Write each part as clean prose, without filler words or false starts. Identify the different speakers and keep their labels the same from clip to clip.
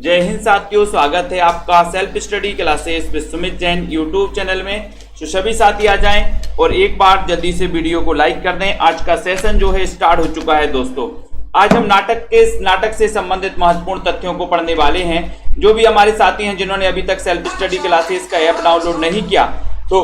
Speaker 1: जय हिंद साथियों, स्वागत है आपका self study classes with Sumit Jain YouTube channel में। तो सभी साथी आ जाएं और एक बार जल्दी से वीडियो को लाइक कर दें। आज का सेशन जो है स्टार्ट हो चुका है दोस्तों। आज हम नाटक से संबंधित महत्वपूर्ण तथ्यों को पढ़ने वाले हैं। जो भी हमारे साथी हैं जिन्होंने अभी तक सेल्फ स्टडी क्लासेस का ऐप डाउनलोड नहीं किया तो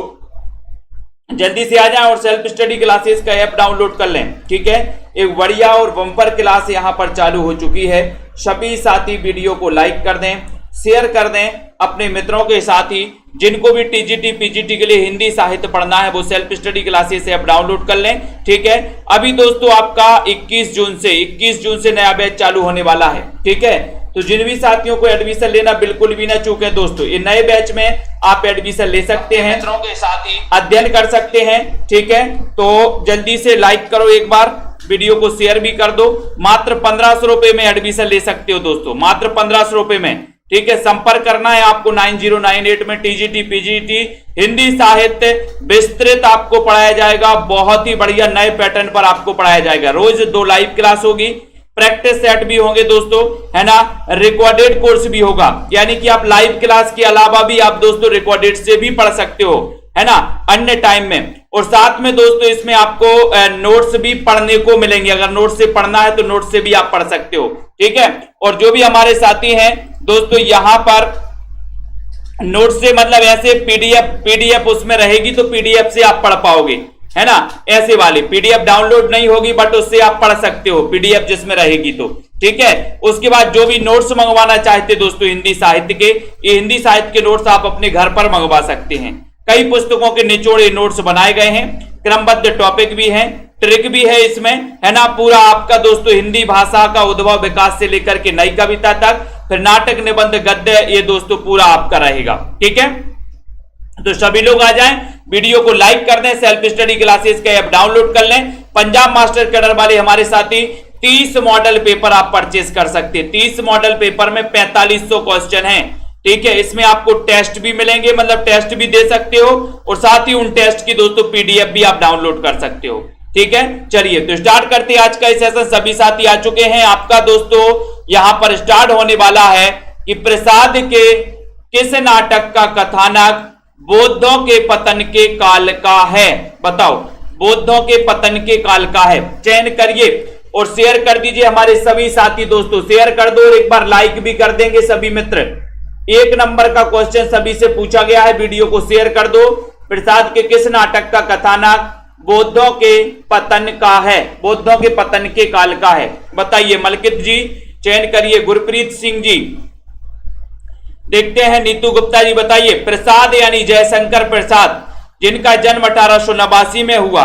Speaker 1: जल्दी से आ जाएं और सेल्फ स्टडी क्लासेस का ऐप डाउनलोड कर लें। ठीक है, एक बढ़िया और बम्पर क्लास यहां पर चालू हो चुकी है। सभी साथी वीडियो को लाइक कर दें, शेयर कर दें अपने मित्रों के साथ ही। जिनको भी टीजीटी पीजीटी के लिए हिंदी साहित्य पढ़ना है वो self study classes app download कर लें। ठीक है, अभी दोस्तों आपका 21 जून से नया बैच चालू होने वाला है। ठीक है, तो जिन भी साथियों को एडमिशन लेना बिल्कुल भी ना चूकें दोस्तों। ये नए बैच में आप एडमिशन ले सकते हैं, मित्रों के साथ ही अध्ययन कर सकते हैं। ठीक है, तो जल्दी से लाइक करो, एक बार वीडियो को शेयर भी कर दो। मात्र 1500 रुपए में एडमिशन ले सकते हो दोस्तों, मात्र 1500 रुपए में। ठीक है, संपर्क करना है आपको 9098 में। टीजीटी पीजीटी हिंदी साहित्य विस्तृत आपको पढ़ाया जाएगा। बहुत ही बढ़िया नए पैटर्न पर आपको पढ़ाया जाएगा। रोज 2 लाइव क्लास होगी, प्रैक्टिस सेट भी होंगे दोस्तों, है ना। रिकॉर्डेड कोर्स भी होगा, यानी कि आप लाइव क्लास के अलावा भी आप दोस्तों रिकॉर्डेड से भी पढ़ सकते हो, है ना, अन्य टाइम में। और साथ में दोस्तों इसमें आपको नोट्स भी पढ़ने को मिलेंगे। अगर नोट्स से पढ़ना है तो नोट्स से भी आप पढ़ सकते हो। ठीक है, और जो भी हमारे साथी हैं दोस्तों यहां पर नोट्स से मतलब ऐसे पीडीएफ उसमें रहेगी तो पीडीएफ से आप पढ़ पाओगे, है ना। ऐसे वाली पीडीएफ डाउनलोड नहीं होगी बट उससे आप पढ़ सकते हो, पीडीएफ जिसमें रहेगी तो। ठीक है, उसके बाद जो भी नोट्स मंगवाना चाहते दोस्तों हिंदी साहित्य के, ये हिंदी साहित्य के नोट्स आप अपने घर पर मंगवा सकते हैं। कई पुस्तकों के निचोड़े नोट्स बनाए गए हैं, क्रमबद्ध टॉपिक भी हैं, ट्रिक भी है इसमें, है ना। पूरा आपका दोस्तों हिंदी भाषा का उद्भव विकास से लेकर के नई कविता तक, फिर नाटक निबंध गद्य, ये दोस्तों पूरा आपका रहेगा। ठीक है, तो सभी लोग आ जाएं, वीडियो को लाइक कर दें, सेल्फ स्टडी क्लासेस का ऐप डाउनलोड कर लें। पंजाब मास्टर कैडर वाले हमारे साथी 30 मॉडल पेपर आप परचेस कर सकते हैं। 30 मॉडल पेपर में 4500 क्वेश्चन हैं। ठीक है, इसमें आपको टेस्ट भी मिलेंगे, मतलब टेस्ट भी दे सकते हो और साथ ही उन टेस्ट की दोस्तों पीडीएफ भी आप डाउनलोड कर सकते हो। ठीक है, चलिए तो स्टार्ट करते हैं आज का सेशन। सभी साथी आ चुके हैं। आपका दोस्तों यहां पर स्टार्ट होने वाला है कि प्रसाद के किस नाटक का कथानक बौद्धों के पतन के काल का है? बताओ, बौद्धों के पतन के काल का है। चयन करिए और शेयर कर दीजिए हमारे सभी साथी दोस्तों। शेयर कर दो और एक बार लाइक भी कर देंगे सभी मित्र। 1 नंबर का क्वेश्चन सभी से पूछा गया है, वीडियो को शेयर कर दो। प्रसाद के किस नाटक का कथानक बौद्धों के पतन का है? बौद्धों के पतन के काल का है, बताइए। मलकित जी चयन करिए। गुरप्रीत सिंह जी, देखते हैं। नीतू गुप्ता जी बताइए। प्रसाद यानी जयशंकर प्रसाद, जिनका जन्म 1889 में हुआ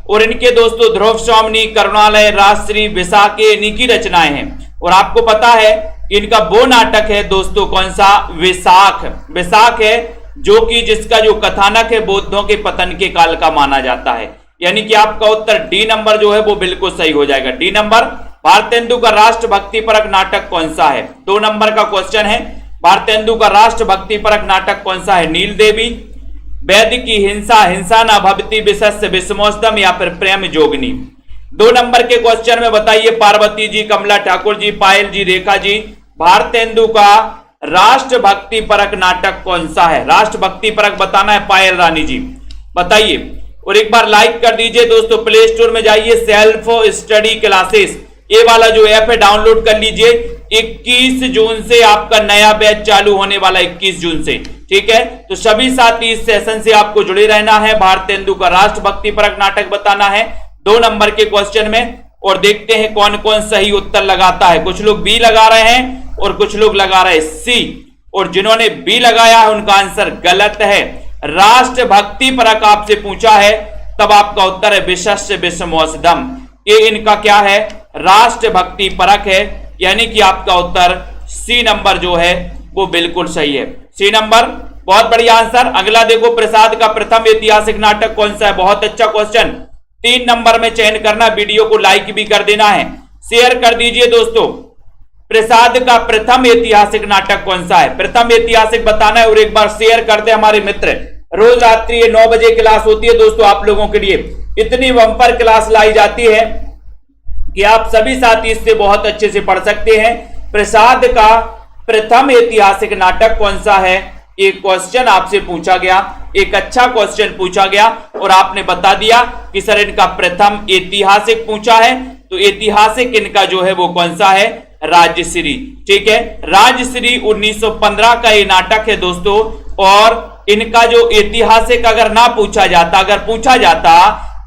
Speaker 1: और इनके दोस्तों ध्रुव स्वामी, करुणालय, राजश्री, विशाखे, इन्हीं की रचनाएं हैं। और आपको पता है इनका वो नाटक है दोस्तों कौन सा? विशाख है, जो कि जिसका जो कथानक है बौद्धों के पतन के काल का माना जाता है। यानी कि आपका उत्तर डी नंबर जो है वो बिल्कुल सही हो जाएगा। D number. भारतेंदु का राष्ट्रभक्ति परक नाटक कौन सा है? 2 नंबर का क्वेश्चन है। भारतेंदु का राष्ट्रभक्ति परक नाटक कौन सा है? नील देवी, वैद्य की हिंसा न भवति विशस्य विषमोष्टम, या फिर प्रेम जोगिनी। 2 नंबर के क्वेश्चन में बताइए। पार्वती जी, कमला ठाकुर जी, पायल जी, रेखा जी, भारतेंदु का राष्ट्रभक्ति परक नाटक कौन सा है? राष्ट्रभक्ति परक बताना है पायल रानी जी, बताइए। और एक बार लाइक कर दीजिए दोस्तों। प्ले स्टोर में जाइए, सेल्फ स्टडी क्लासेस ये वाला जो ऐप है डाउनलोड कर लीजिए। 21 जून से आपका नया बैच चालू होने वाला, 21 जून से। ठीक है, तो सभी साथी इस सेशन से आपको जुड़े रहना है। भारतेंदु का राष्ट्रभक्ति परक नाटक बताना है 2 नंबर के क्वेश्चन में। और देखते हैं कौन कौन सही उत्तर लगाता है। कुछ लोग बी लगा रहे हैं और कुछ लोग लगा रहे हैं सी, और जिन्होंने बी लगाया है उनका आंसर गलत है। राष्ट्रभक्ति परक आपसे पूछा है, तब आपका उत्तर है विशस्य विषमोष्टम। ये इनका क्या है? राष्ट्रभक्ति परक है, यानी कि आपका उत्तर सी नंबर जो है वो बिल्कुल सही है। सी नंबर, बहुत बढ़िया आंसर। अगला देखो, प्रसाद का प्रथम ऐतिहासिक नाटक कौन सा है? बहुत अच्छा क्वेश्चन। 3 नंबर में चयन करना, वीडियो को लाइक भी कर देना है, शेयर कर दीजिए दोस्तों। प्रसाद का प्रथम ऐतिहासिक नाटक कौन सा है? प्रथम ऐतिहासिक बताना है और एक बार शेयर कर दे हमारे मित्र। रोज रात्रि 9 बजे क्लास होती है दोस्तों आप लोगों के लिए। इतनी बम्पर क्लास लाई जाती है कि आप सभी साथी इससे बहुत अच्छे से पढ़ सकते हैं। प्रसाद का प्रथम ऐतिहासिक नाटक कौन सा है? एक क्वेश्चन आपसे पूछा गया, एक अच्छा क्वेश्चन पूछा गया और आपने बता दिया कि सर इनका प्रथम ऐतिहासिक पूछा है, तो ऐतिहासिक इनका जो है वो कौन सा है? राजश्री। ठीक है, राजश्री 1915 का ये नाटक है दोस्तों। और इनका जो ऐतिहासिक अगर ना पूछा जाता, अगर पूछा जाता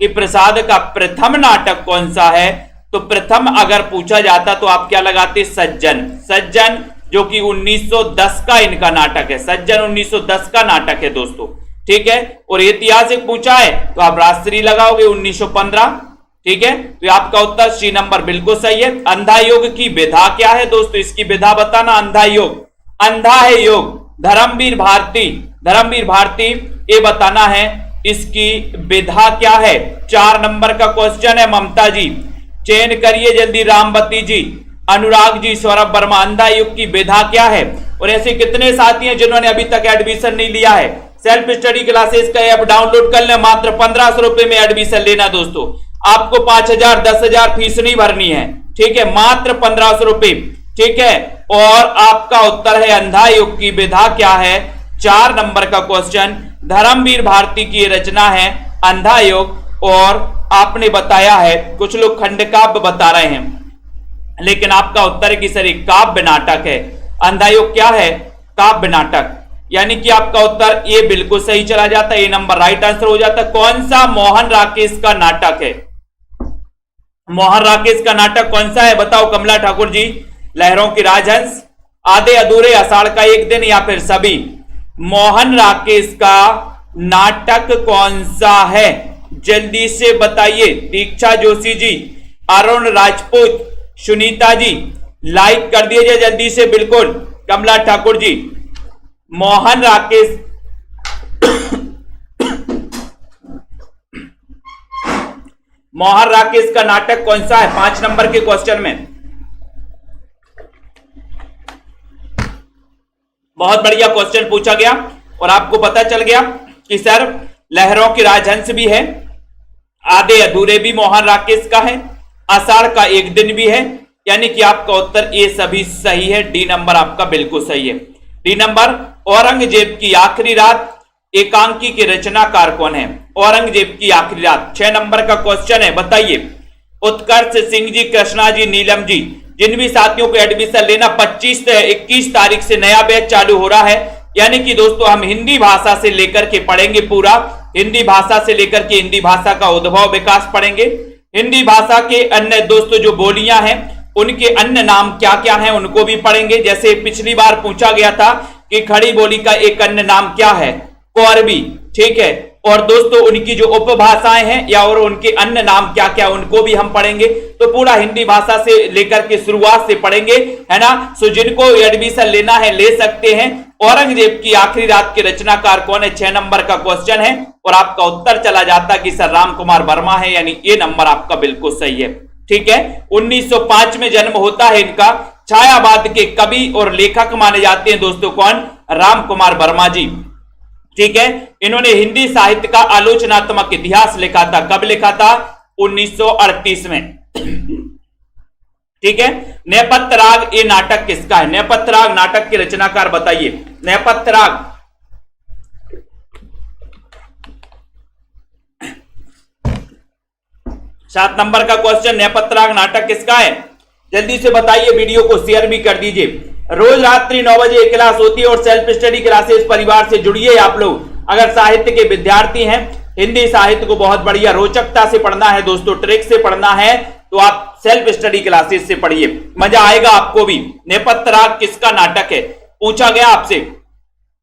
Speaker 1: कि प्रसाद का प्रथम नाटक कौन सा है, तो प्रथम अगर पूछा जाता तो आप क्या लगाते? सज्जन। सज्जन जो कि 1910 का इनका नाटक है, सज्जन 1910 का नाटक है दोस्तों। ठीक है, और ऐतिहासिक पूछा है तो आप राजश्री लगाओगे 1915। ठीक है, तो आपका उत्तर सी नंबर बिल्कुल सही है। अंधा योग की विधा क्या है दोस्तों? इसकी विधा बताना। अंधा योग, अंधा है योग। धर्मवीर भारती, धर्मवीर भारती ये बताना है इसकी विधा क्या है। 4 नंबर का क्वेश्चन है। ममता जी चयन करिए जल्दी। रामवती जी, अनुराग जी, सौरभ वर्मा, अंधा योग की विधा क्या है? और ऐसे कितने साथी हैं जिन्होंने अभी तक एडमिशन नहीं लिया है? सेल्फ स्टडी क्लासेस का ऐप डाउनलोड कर ले, मात्र 1500 रुपए में एडमिशन लेना दोस्तों। आपको 5000 10,000 फीस नहीं भरनी है। ठीक है, मात्र 1500 रुपए। ठीक है, और आपका उत्तर है अंधा योग की विधा क्या है? 4 नंबर का क्वेश्चन। धर्मवीर भारती की रचना है अंधा योग। और आपने बताया है, कुछ लोग खंड काव्य बता रहे हैं, लेकिन आपका उत्तर है कि सर एक काव्य नाटक है। अंधा योग क्या है? काव्य नाटक। यानी कि आपका उत्तर ये बिल्कुल सही चला जाता है, ये नंबर राइट आंसर हो जाता है। कौन सा मोहन राकेश का नाटक है? मोहन राकेश का नाटक कौन सा है? बताओ कमला ठाकुर जी। लहरों की राजहंस, आधे अधूरे, आषाढ़ का एक दिन, या फिर सभी? मोहन राकेश का नाटक कौन सा है? जल्दी से बताइए। दीक्षा जोशी जी, अरुण राजपूत, सुनीता जी लाइक कर दीजिए जल्दी से। बिल्कुल कमला ठाकुर जी, मोहन राकेश मोहन राकेश का नाटक कौन सा है? 5 नंबर के क्वेश्चन में। बहुत बढ़िया क्वेश्चन पूछा गया और आपको पता चल गया कि सर लहरों की राजहंस भी है, आधे अधूरे भी मोहन राकेश का है, आषाढ़ का एक दिन भी है। यानी कि आपका उत्तर ए सभी सही है। डी नंबर आपका बिल्कुल सही है। D number. औरंगजेब की आखिरी रात एकांकी के रचनाकार कौन है? औरंगजेब की आखिरी रात 6 नंबर का क्वेश्चन है। बताइए। उत्कर्ष सिंह जी, कृष्णा जी, नीलम जी, जिन भी साथियों को एडमिशन लेना 25 से 21 तारीख से नया बैच चालू हो रहा है। यानी कि दोस्तों हम हिंदी भाषा से लेकर के पढ़ेंगे, पूरा हिंदी भाषा से लेकर के हिंदी भाषा का उद्भव विकास पढ़ेंगे। हिंदी भाषा के अन्य दोस्तों जो बोलियां हैं उनके अन्य नाम क्या क्या हैं उनको भी पढ़ेंगे। जैसे पिछली बार पूछा गया था कि खड़ी बोली का एक अन्य नाम क्या है? कोरबी। ठीक है, और दोस्तों उनकी जो उपभाषाएं हैं या और उनके अन्य नाम क्या क्या उनको भी हम पढ़ेंगे। तो पूरा हिंदी भाषा से लेकर के शुरुआत से पढ़ेंगे, है ना। सो जिनको एडमिशन लेना है ले सकते हैं। औरंगजेब की आखिरी रात के रचनाकार कौन है? 6 नंबर का क्वेश्चन है और आपका उत्तर चला जाता कि सर राम कुमार वर्मा है, यानी ये नंबर आपका बिल्कुल सही है। ठीक है, 1905 में जन्म होता है इनका। छायावाद के कवि और लेखक माने जाते हैं दोस्तों कौन? राम कुमार वर्मा जी। ठीक है, इन्होंने हिंदी साहित्य का आलोचनात्मक इतिहास लिखा था। कब लिखा था? 1938 में। ठीक है, नेपथ्य राग ये नाटक किसका है? नेपथ्य राग नाटक के रचनाकार बताइए। नेपथ्य राग 7 नंबर का क्वेश्चन, नेपथ्य राग नाटक किसका है? जल्दी से बताइए, वीडियो को शेयर भी कर दीजिए। रोज रात्रि 9 बजे एक क्लास होती है और सेल्फ स्टडी क्लासेस परिवार से जुड़िए आप लोग। अगर साहित्य के विद्यार्थी हैं, हिंदी साहित्य को बहुत बढ़िया रोचकता से पढ़ना है दोस्तों, ट्रिक से पढ़ना है, तो आप सेल्फ स्टडी क्लासेस से पढ़िए, मजा आएगा आपको भी। नेपथ्य राग किसका नाटक है? पूछा गया आपसे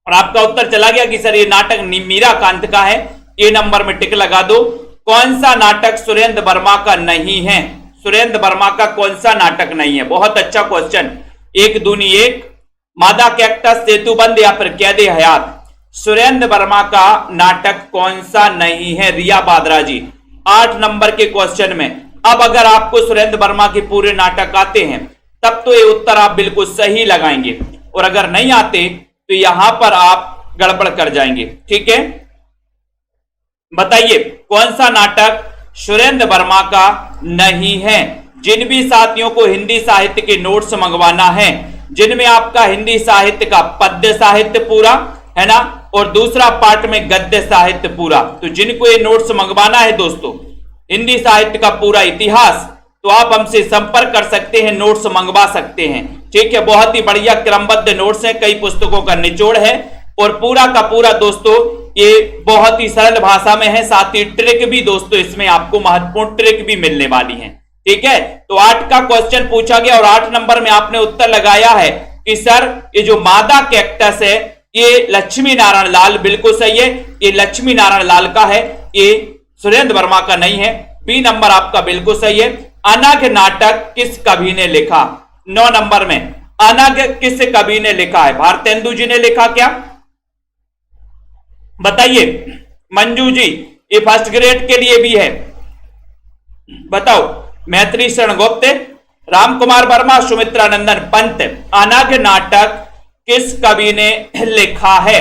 Speaker 1: और आपका उत्तर चला गया कि सर ये नाटक मीराकांत का है। ए नंबर में टिक लगा दो। कौन सा नाटक सुरेंद्र वर्मा का नहीं है? सुरेंद्र वर्मा का कौन सा नाटक नहीं है? बहुत अच्छा क्वेश्चन। 1 दूनी 1, मादा कैक्टस, सेतुबंद या फिर कैदे हयात। सुरेंद्र वर्मा का नाटक कौन सा नहीं है? रिया बादरा जी। 8 नंबर के क्वेश्चन में। अब अगर आपको सुरेंद्र वर्मा के पूरे नाटक आते हैं तब तो ये उत्तर आप बिल्कुल सही लगाएंगे, और अगर नहीं आते तो यहां पर आप गड़बड़ कर जाएंगे। ठीक है, बताइए कौन सा नाटक सुरेंद्र वर्मा का नहीं है? जिन भी साथियों को हिंदी साहित्य के नोट्स मंगवाना है जिनमें आपका हिंदी साहित्य का पद्य साहित्य पूरा है ना, और दूसरा पार्ट में गद्य साहित्य पूरा। तो जिनको ये नोट्स मंगवाना है दोस्तों, हिंदी साहित्य का पूरा इतिहास, तो आप हमसे संपर्क कर सकते हैं, नोट्स मंगवा सकते हैं। ठीक है, बहुत ही बढ़िया क्रमबद्ध नोट्स हैं, कई पुस्तकों का निचोड़ है और पूरा का पूरा दोस्तों ये बहुत ही सरल भाषा में है। साथ ही ट्रिक भी दोस्तों इसमें आपको महत्वपूर्ण ट्रिक भी मिलने वाली है। ठीक है, तो 8 का क्वेश्चन पूछा गया और 8 नंबर में आपने उत्तर लगाया है कि सर ये जो मादा कैक्टस है ये लक्ष्मी नारायण लाल, बिल्कुल सही है, ये लक्ष्मी नारायण लाल का है, ये सुरेंद्र वर्मा का नहीं है। बी नंबर आपका बिल्कुल सही है। अनघ नाटक किस कवि ने लिखा? 9 नंबर में अनघ किस कवि ने लिखा है? भारतेंदु जी ने लिखा क्या? बताइए मंजू जी, ये फर्स्ट ग्रेड के लिए भी है, बताओ। मैत्री शरण गुप्त, रामकुमार वर्मा, सुमित्रा नंदन पंत। अनघ नाटक किस कवि ने लिखा है?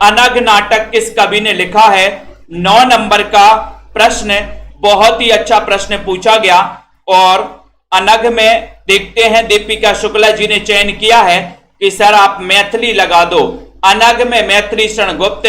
Speaker 1: अनघ नाटक किस कवि ने लिखा है? 9 नंबर का प्रश्न, बहुत ही अच्छा प्रश्न पूछा गया। और अनघ में देखते हैं दीपिका शुक्ला जी ने चयन किया है कि सर आप मैथिली लगा दो। अनघ में मैत्री शरण गुप्त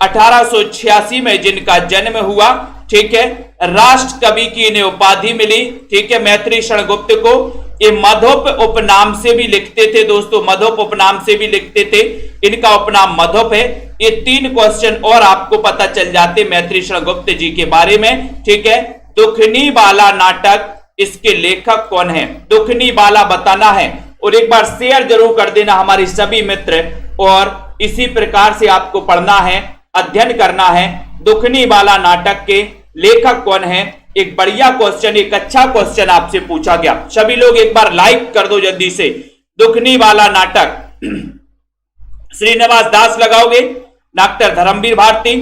Speaker 1: 1886 में जिनका जन्म हुआ, ठीक है, राष्ट्र कवि की इन्हें उपाधि मिली। ठीक है, मैत्री शरण गुप्त को ये मधुप उपनाम से भी लिखते थे दोस्तों, मधुप उपनाम से भी लिखते थे, इनका उपनाम मधुप है। ये 3 क्वेश्चन और आपको पता चल जाते मैत्री शरण गुप्त जी के बारे में। ठीक है, दुखनी बाला नाटक, इसके लेखक कौन है? दुखनी बाला बताना है और एक बार शेयर जरूर कर देना हमारे सभी मित्र। और इसी प्रकार से आपको पढ़ना है, अध्ययन करना है। दुखनी बाला नाटक के लेखक कौन है? एक बढ़िया क्वेश्चन, एक अच्छा क्वेश्चन आपसे पूछा गया। सभी लोग एक बार लाइक कर दो जल्दी से। दुखनी बाला नाटक श्रीनिवास दास लगाओगे, डॉक्टर धर्मवीर भारती,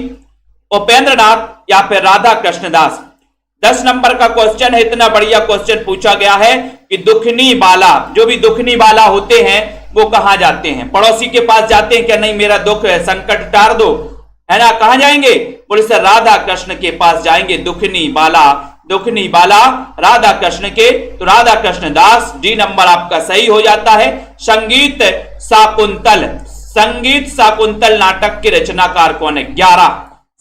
Speaker 1: उपेंद्र नाथ या फिर राधा कृष्ण दास। 10 नंबर का क्वेश्चन है, इतना बढ़िया क्वेश्चन पूछा गया है कि दुखनी बाला, जो भी दुखनी बाला होते हैं वो कहां जाते हैं? पड़ोसी के पास जाते हैं क्या? नहीं, मेरा दुख है, संकट टार दो, है ना। कहां जाएंगे? बोले सर राधा कृष्ण के पास जाएंगे। दुखनी बाला, दुखनी बाला राधा कृष्ण के, तो राधा कृष्ण दास। डी नंबर आपका सही हो जाता है। संगीत शाकुंतल, संगीत शाकुंतल नाटक के रचनाकार कौन है? 11।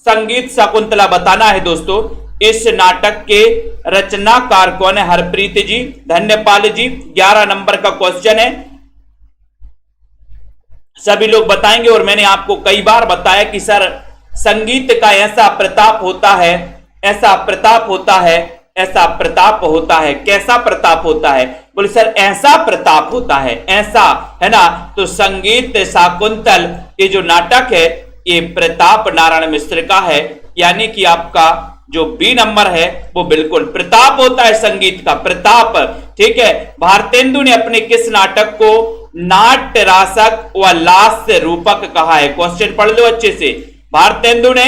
Speaker 1: संगीत शाकुंतला बताना है दोस्तों, इस नाटक के रचनाकार कौन है? हरप्रीत जी, धन्यपाल जी। 11 नंबर का क्वेश्चन है, सभी लोग बताएंगे। और मैंने आपको कई बार बताया कि सर संगीत का ऐसा प्रताप होता है, ऐसा प्रताप होता है, ऐसा प्रताप होता है। कैसा प्रताप होता है? बोले सर ऐसा प्रताप होता है, ऐसा, है ना। तो संगीत शाकुंतल ये जो नाटक है ये प्रताप नारायण मिश्र का है, यानी कि आपका जो बी नंबर है वो बिल्कुल प्रताप होता है, संगीत का प्रताप। ठीक है, भारतेंदु ने अपने किस नाटक को नाट्य रासक व लास्य रूपक कहा है? क्वेश्चन पढ़ लो अच्छे से। भारतेंदु ने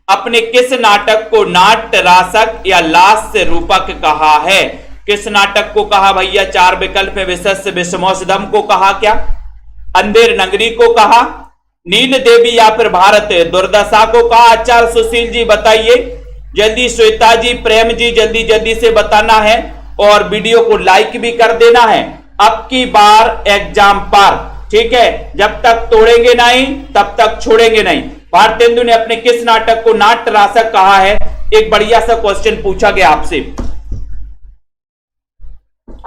Speaker 1: अपने किस नाटक को नाट्य रासक या लास्य रूपक कहा है? किस नाटक को कहा भैया? 4 विकल्प है। विशस्य विषमोषधम को कहा क्या? अंधेर नगरी को कहा? नील देवी या फिर भारत दुर्दशा को कहा? आचार्य सुशील जी बताइए जल्दी। श्वेता जी, प्रेम जी, जल्दी जल्दी से बताना है और वीडियो को लाइक भी कर देना है। अब की बार एग्जाम पार, ठीक है, जब तक तोड़ेंगे नहीं तब तक छोड़ेंगे नहीं। भारतेंदु ने अपने किस नाटक को नाट्य रासक कहा है? एक बढ़िया सा क्वेश्चन पूछा गया आपसे।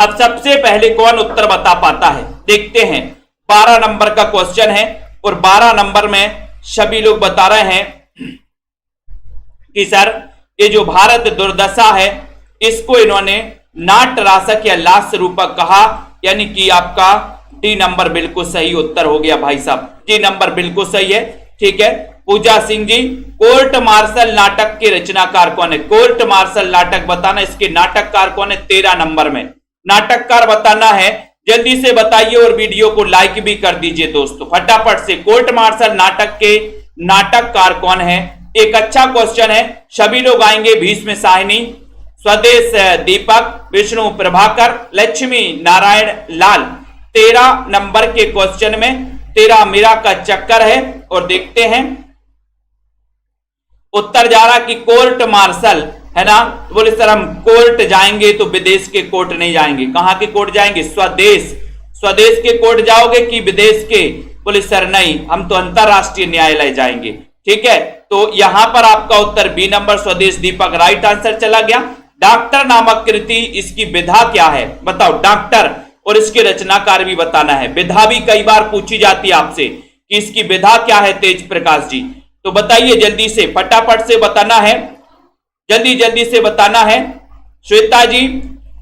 Speaker 1: अब सबसे पहले कौन उत्तर बता पाता है देखते हैं। 12 नंबर का क्वेश्चन है और 12 नंबर में सभी लोग बता रहे हैं कि सर ये जो भारत दुर्दशा है इसको इन्होंने नाट्य रासक या लास्य रूपक कहा, यानी कि आपका डी नंबर बिल्कुल सही उत्तर हो गया भाई साहब। डी नंबर बिल्कुल सही है। ठीक है, पूजा सिंह जी, कोर्ट मार्शल नाटक के रचनाकार कौन है? कोर्ट मार्शल नाटक बताना, इसके नाटककार कौन है? 13 नंबर में नाटककार बताना है, जल्दी से बताइए और वीडियो को लाइक भी कर दीजिए दोस्तों फटाफट से। कोर्ट मार्शल नाटक के नाटककार कौन है? एक अच्छा क्वेश्चन है। सभी लोग आएंगे। भीष्म साहिनी, स्वदेश दीपक, विष्णु प्रभाकर, लक्ष्मी नारायण लाल। 13 नंबर के क्वेश्चन में 13 मीरा का चक्कर है और देखते हैं उत्तर जा रहा कि कोर्ट मार्शल, है ना। बोले सर हम कोर्ट जाएंगे तो विदेश के कोर्ट नहीं जाएंगे, कहां के कोर्ट जाएंगे? स्वदेश, स्वदेश के कोर्ट जाओगे कि विदेश के? बोले सर नहीं, हम तो अंतरराष्ट्रीय न्यायालय जाएंगे। ठीक है, तो यहां पर आपका उत्तर बी नंबर स्वदेश दीपक राइट आंसर चला गया। डॉक्टर नामक कृति, इसकी विधा क्या है बताओ? डॉक्टर और इसके रचनाकार भी बताना है। विधा भी कई बार पूछी जाती है आपसे कि इसकी विधा क्या है तेज प्रकाश जी, तो बताइए जल्दी से, फटाफट से बताना है, जल्दी जल्दी से बताना है। श्वेता जी,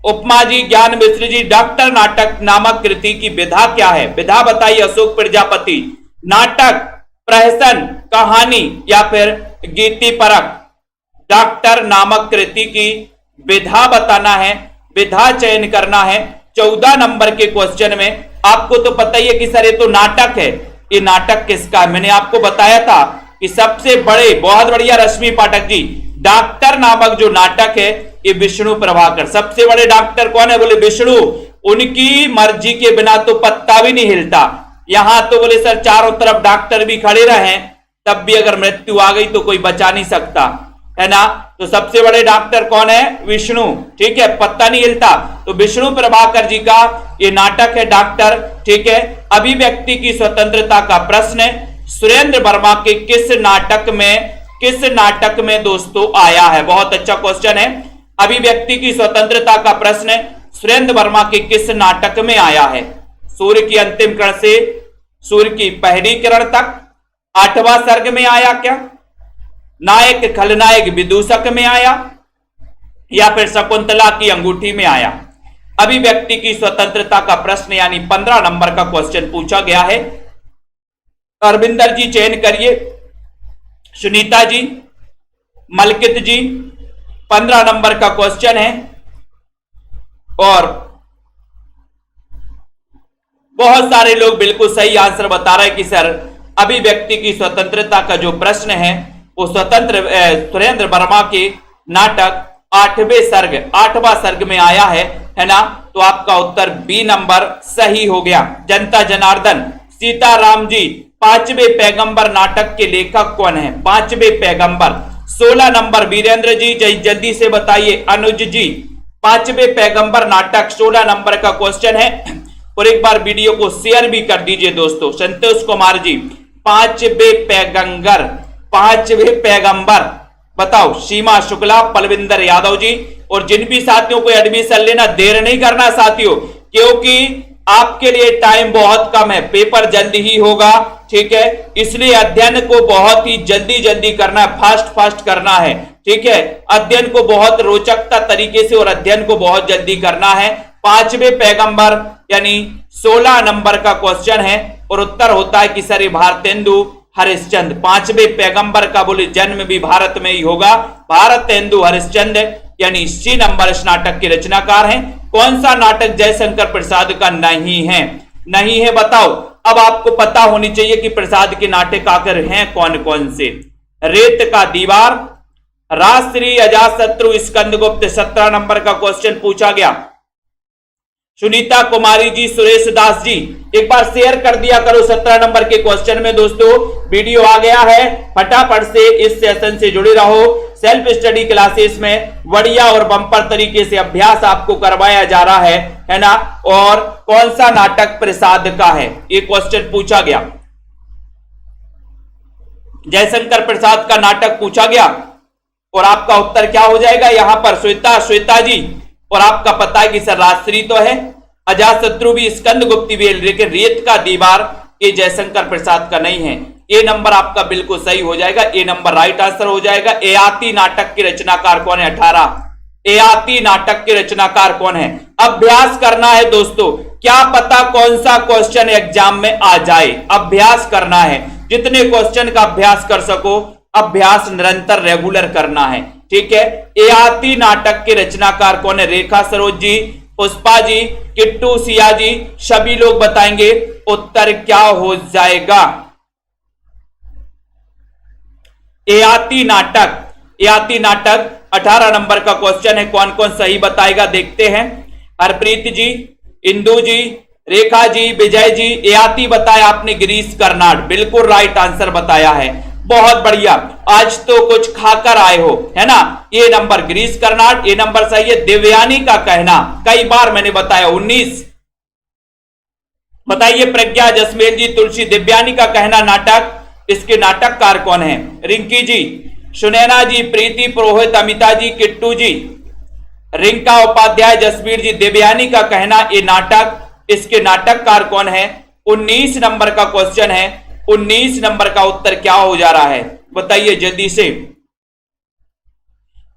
Speaker 1: उपमा जी, ज्ञान मिश्र जी, डॉक्टर नाटक नामक कृति की विधा क्या है? विधा बताइए अशोक प्रजापति। नाटक, प्रहसन, कहानी या फिर गीति परक? डॉक्टर नामक कृति की विधा बताना है, विधा चयन करना है। 14 नंबर के क्वेश्चन में आपको तो पता ही है कि सर ये तो नाटक है, ये नाटक किसका है? मैंने आपको बताया था कि सबसे बड़े, बहुत बढ़िया रश्मि पाठक जी, डॉक्टर नामक जो नाटक है ये विष्णु प्रभाकर। सबसे बड़े डॉक्टर कौन है? बोले विष्णु। उनकी मर्जी के बिना तो पत्ता भी नहीं हिलता। यहां तो बोले सर चारों तरफ डॉक्टर भी खड़े रहे तब भी अगर मृत्यु आ गई तो कोई बचा नहीं सकता, है ना? तो सबसे बड़े डॉक्टर कौन है? विष्णु। ठीक है, पत्ता नहीं हिलता, तो विष्णु प्रभाकर जी का ये नाटक है डॉक्टर। ठीक है, अभिव्यक्ति की स्वतंत्रता का प्रश्न सुरेंद्र वर्मा के किस नाटक में दोस्तों आया है? बहुत अच्छा क्वेश्चन है। अभिव्यक्ति की स्वतंत्रता का प्रश्न सुरेंद्र वर्मा के किस नाटक में आया है? सूर्य की अंतिम किरण से सूर्य की पहली किरण तक, 8वां सर्ग में आया क्या? नायक खलनायक विदूषक में आया या फिर शकुंतला की अंगूठी में आया? अभिव्यक्ति की स्वतंत्रता का प्रश्न यानी 15 नंबर का क्वेश्चन पूछा गया है। अरविंदर जी चयन करिए, सुनीता जी, मलकित जी, 15 नंबर का क्वेश्चन है। और बहुत सारे लोग बिल्कुल सही आंसर बता रहे हैं कि सर अभिव्यक्ति की स्वतंत्रता का जो प्रश्न है वो सुरेंद्र वर्मा के नाटक 8वां सर्ग में आया है ना? तो आपका उत्तर बी नंबर सही हो गया। जनता जनार्दन, सीताराम जी, 5वें पैगंबर नाटक के लेखक कौन है? 5वें पैगंबर। 16 नंबर वीरेंद्र जी, जल्दी से बताइए। अनुज जी, 5वें पैगंबर नाटक 16 नंबर का क्वेश्चन है। और एक बार वीडियो को शेयर भी कर दीजिए दोस्तों। संतोष कुमार जी, 5वें पैगंबर बताओ। सीमा शुक्ला, पलविंदर यादव जी, और जिन भी साथियों को एडमिशन लेना, देर नहीं करना साथियों, क्योंकि आपके लिए टाइम बहुत कम है, पेपर जल्दी ही होगा। ठीक है, इसलिए अध्ययन को बहुत ही जल्दी करना है, फास्ट करना है। ठीक है, अध्ययन को बहुत रोचकता तरीके से और अध्ययन को बहुत जल्दी करना है। 5वें पैगंबर यानी 16 नंबर का क्वेश्चन है और उत्तर होता है कि सर भारतेंदु हरिश्चंद्र। 5वें पैगंबर का बोले जन्म भी भारत में ही होगा। भारतेंदु हरिश्चंद्र यानी सी नंबर इस नाटक के रचनाकार हैं। कौन सा नाटक जयशंकर प्रसाद का नहीं है? नहीं है बताओ। अब आपको पता होनी चाहिए कि प्रसाद के नाटक आकर हैं कौन कौन से। रेत का दीवार, राजश्री, अजातशत्रु, स्कंदगुप्त। 17 नंबर का क्वेश्चन पूछा गया। सुनीता कुमारी जी, सुरेश दास जी, एक बार शेयर कर दिया करो 17 नंबर के क्वेश्चन में दोस्तों। वीडियो आ गया है, फटाफट से इस सेशन से जुड़े रहो। सेल्फ स्टडी क्लासेस में बढ़िया और बम्पर तरीके से अभ्यास आपको करवाया जा रहा है ना? और कौन सा नाटक प्रसाद का है ये क्वेश्चन पूछा गया। जयशंकर प्रसाद का नाटक पूछा गया और आपका उत्तर क्या हो जाएगा यहां पर? श्वेता जी, और आपका पता है कि सर राजश्री तो है, अजातशत्रु भी, स्कंदगुप्त भी, लेकिन रेत का दीवार ये जयशंकर प्रसाद का नहीं है। ए नंबर आपका बिल्कुल सही हो जाएगा, ए नंबर राइट आंसर हो जाएगा। ययाति नाटक के रचनाकार कौन है? 18। ययाति नाटक के रचनाकार कौन है? अभ्यास करना है दोस्तों, क्या पता कौन सा क्वेश्चन एग्जाम में आ जाए। अभ्यास करना है, जितने क्वेश्चन का अभ्यास कर सको, अभ्यास निरंतर रेगुलर करना है। ठीक है, ययाति नाटक के रचनाकार कौन है? रेखा सरोज जी, पुष्पा जी, किट्टू सिया जी, सभी लोग बताएंगे उत्तर क्या हो जाएगा। ययाति नाटक 18 नंबर का क्वेश्चन है। कौन कौन सही बताएगा देखते हैं। हरप्रीत जी, इंदू जी, रेखा जी, विजय जी, ययाति बताया आपने। गिरीश कर्नाड बिल्कुल राइट आंसर बताया है, बहुत बढ़िया। आज तो कुछ खाकर आए हो, है ना? ये नंबर गिरीश कर्नाड, ये नंबर सही है। देवयानी का कहना, कई बार मैंने बताया 19 बताइए प्रज्ञा, जसमेल जी, तुलसी, दिव्यानी का कहना नाटक, इसके नाटककार कौन है? रिंकी जी, सुनैना जी, प्रीति, पुरोहित, अमिता जी, किट्टू जी, रिंका उपाध्याय, जसवीर जी, देवयानी का कहना ये नाटक, इसके नाटककार कौन है? 19 नंबर का क्वेश्चन है। 19 नंबर का उत्तर क्या हो जा रहा है बताइए जल्दी से।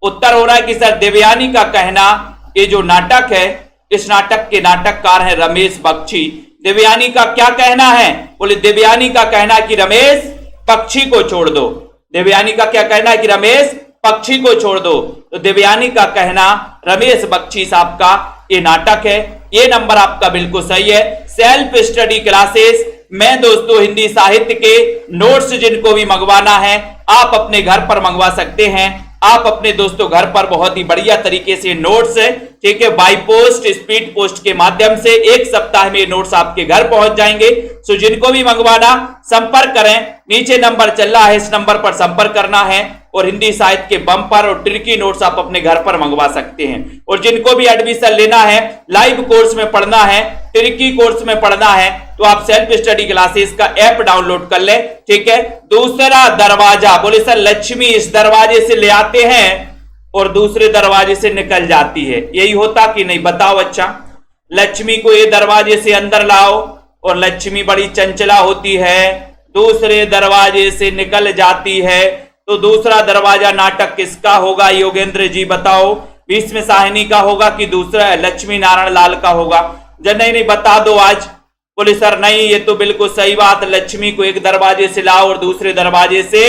Speaker 1: उत्तर हो रहा है कि सर देवयानी का कहना, ये जो नाटक है इस नाटक के नाटककार हैं रमेश बख्शी। देवयानी का क्या कहना है? बोले देवयानी का कहना है कि रमेश पक्षी को छोड़ दो। देवयानी का क्या कहना है कि रमेश पक्षी को छोड़ दो। तो देवयानी का कहना रमेश बख्शी साहब का ये नाटक है। ये नंबर आपका बिल्कुल सही है। सेल्फ स्टडी क्लासेस में दोस्तों हिंदी साहित्य के नोट्स जिनको भी मंगवाना है आप अपने घर पर मंगवा सकते हैं। आप अपने दोस्तों घर पर बहुत ही बढ़िया तरीके से नोट्स, ठीक है, बाई पोस्ट, स्पीड पोस्ट के माध्यम से 1 सप्ताह में नोट्स आपके घर पहुंच जाएंगे। सो जिनको भी मंगवाना संपर्क करें, नीचे नंबर चल रहा है, इस नंबर पर संपर्क करना है और हिंदी साहित्य के बम्पर और ट्रिकी नोट्स आप अपने घर पर मंगवा सकते हैं। और जिनको भी एडमिशन लेना है, लाइव कोर्स में पढ़ना है, ट्रिकी कोर्स में पढ़ना है, तो आप सेल्फ स्टडी क्लासेस का ऐप डाउनलोड कर ले, ठीक है। दूसरा दरवाजा, बोले सर लक्ष्मी इस दरवाजे से ले आते हैं और दूसरे दरवाजे से निकल जाती है, यही होता कि नहीं? बताओ अच्छा। लक्ष्मी को ये दरवाजे से अंदर लाओ और लक्ष्मी बड़ी चंचला होती है, दूसरे दरवाजे से निकल जाती है, तो दूसरा दरवाजा नाटक किसका होगा? योगेंद्र जी बताओ, भीष्म साहिनी का होगा कि दूसरा लक्ष्मी नारायण लाल का होगा? जब नहीं बता दो आज। बोले सर नहीं, ये तो बिल्कुल सही बात, लक्ष्मी को एक दरवाजे से लाओ और दूसरे दरवाजे से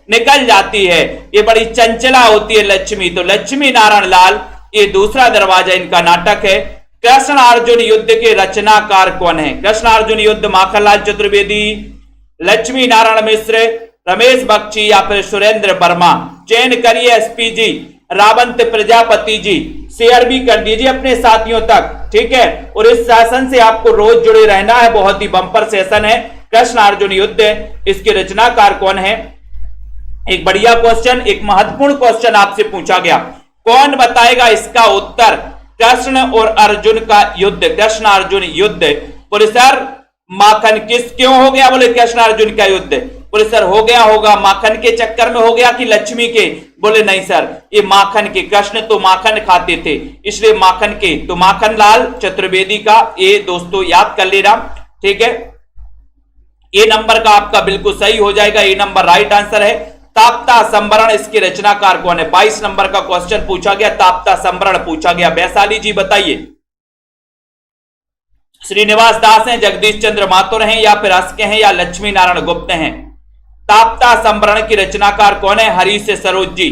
Speaker 1: निकल जाती है, ये बड़ी चंचला होती है लक्ष्मी। तो लक्ष्मी नारायण लाल ये दूसरा दरवाजा इनका नाटक है। कृष्ण अर्जुन युद्ध के रचनाकार कौन है? कृष्ण अर्जुन युद्ध माखनलाल चतुर्वेदी, लक्ष्मी नारायण मिश्र, रमेश बख्शी या फिर सुरेंद्र वर्मा? चयन करिए एसपी जी, रावंत प्रजापति जी। शेयर भी कर दीजिए अपने साथियों तक, ठीक है। और इस सेशन से आपको रोज जुड़े रहना है, बहुत ही बम्पर सेशन है। कृष्ण अर्जुन युद्ध, इसके रचनाकार कौन है? एक बढ़िया क्वेश्चन, एक महत्वपूर्ण क्वेश्चन आपसे पूछा गया, कौन बताएगा इसका उत्तर? कृष्ण और अर्जुन का युद्ध, कृष्ण अर्जुन युद्ध। बोले सर माखन किस क्यों हो गया? बोले कृष्ण अर्जुन का युद्ध। बोले सर हो गया होगा माखन के चक्कर में हो गया कि लक्ष्मी के? बोले नहीं सर, ये माखन के, कृष्ण तो माखन खाते थे इसलिए माखन के। तो माखनलाल चतुर्वेदी का ये दोस्तों याद कर लेना, ठीक है। ये नंबर का आपका बिल्कुल सही हो जाएगा, ये नंबर राइट आंसर है। ताप्ता संवरण, इसके रचनाकार कौन है? 22 नंबर का क्वेश्चन पूछा गया, ताप्ता संवरण पूछा गया। वैशाली जी बताइए। श्रीनिवास दास हैं, जगदीश चंद्र माथुर हैं या फिर अस्के हैं या लक्ष्मी नारायण गुप्त हैं? ताप्ता संवरण की रचनाकार कौन है? हरीश सरोज जी।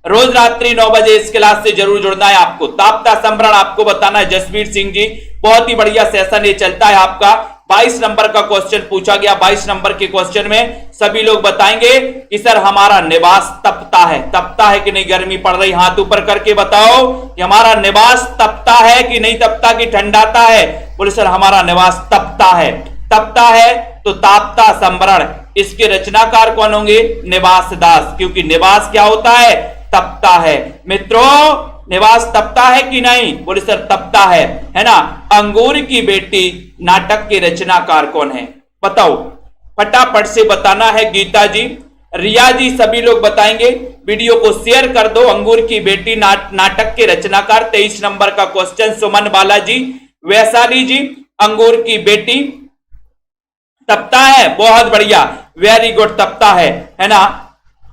Speaker 1: रोज रात्रि 9 बजे इस क्लास से जरूर जुड़ना है आपको। ताप्ता संवरण आपको बताना है जसवीर सिंह जी। बहुत ही बढ़िया सेशन ये चलता है आपका। 22 नंबर का क्वेश्चन पूछा गया। 22 नंबर के क्वेश्चन में सभी लोग बताएंगे कि सर हमारा निवास तपता है। तपता है कि नहीं? गर्मी पड़ रही, हाथ ऊपर करके बताओ कि हमारा निवास तपता है कि नहीं तपता, कि ठंडाता है? बोले सर हमारा निवास तपता है। तपता है तो ताप्ता संवरण, इसके रचनाकार कौन होंगे? निवास दास, क्योंकि निवास क्या होता है? तपता है। मित्रों निवास तपता है कि नहीं? बोले सर तपता है ना। अंगूर की बेटी नाटक के रचनाकार कौन है? बताओ, फटाफट से बताना है। गीता जी, रिया जी, सभी लोग बताएंगे। वीडियो को शेयर कर दो। अंगूर की बेटी नाटक के रचनाकार 23 नंबर का क्वेश्चन। सुमन बालाजी, वैशाली जी, अंगूर की बेटी तपता है, बहुत बढ़िया, वेरी गुड, तपता है ना,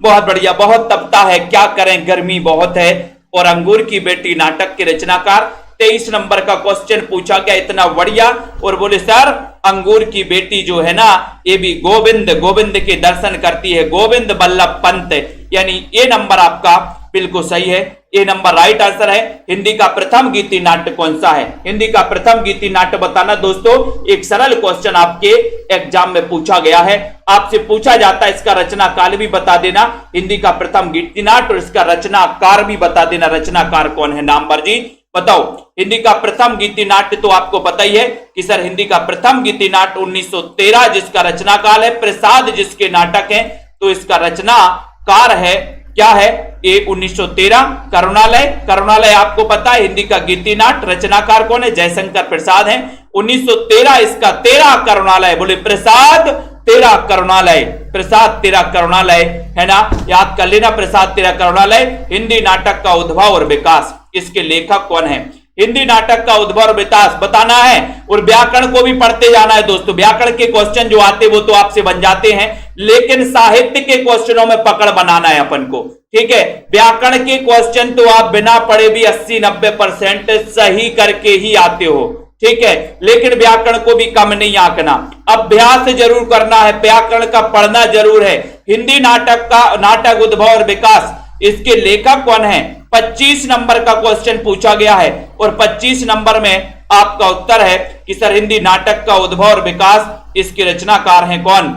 Speaker 1: बहुत बढ़िया, बहुत तपता है, क्या करें गर्मी बहुत है। और अंगूर की बेटी नाटक के रचनाकार 23 नंबर का क्वेश्चन पूछा गया, इतना बढ़िया। और बोले सर अंगूर की बेटी जो है ना ये भी गोविंद के दर्शन करती है, गोविंद बल्लभ पंत, यानी ये नंबर आपका बिल्कुल सही है, ये नंबर राइट आंसर है। हिंदी का प्रथम गीति नाट्य कौन सा है? हिंदी का प्रथम गीति नाट्य बताना दोस्तों। एक सरल क्वेश्चन आपके एग्जाम में पूछा गया है, आपसे पूछा जाता है इसका रचना काल भी बता देना, हिंदी का प्रथम गीति नाट्य, और इसका रचनाकार भी बता देना, रचनाकार कौन है? नामवर जी बताओ। हिंदी का प्रथम गीति नाट्य तो आपको पता ही है कि सर हिंदी का प्रथम गीति नाट्य 1913, जिसका रचनाकाल है प्रसाद, जिसके नाटक है, तो इसका रचनाकार है क्या है? ये 1913 करुणालय। करुणालय आपको पता है हिंदी का गीति नाट्य, रचनाकार कौन है? जयशंकर प्रसाद हैं। 1913 इसका 13 करुणालय, बोले प्रसाद 13 करुणालय, प्रसाद 13 करुणालय, है ना, याद कर लेना प्रसाद 13 करुणालय। हिंदी नाटक का उद्भव और विकास, इसके लेखक कौन है? हिंदी नाटक का उद्भव और विकास बताना है, और व्याकरण को भी पढ़ते जाना है दोस्तों। व्याकरण के क्वेश्चन जो आते वो तो आपसे बन जाते हैं, लेकिन साहित्य के क्वेश्चनों में पकड़ बनाना है अपन को, ठीक है। व्याकरण के क्वेश्चन तो आप बिना पढ़े भी 80-90% सही करके ही आते हो, ठीक है, लेकिन व्याकरण को भी कम नहीं आंकना, अभ्यास जरूर करना है, व्याकरण का पढ़ना जरूर है। हिंदी नाटक उद्भव और विकास, इसके लेखक कौन है? 25 नंबर का क्वेश्चन पूछा गया है, और 25 नंबर में आपका उत्तर है कि सर हिंदी नाटक का उद्भव और विकास, इसके रचनाकार हैं कौन?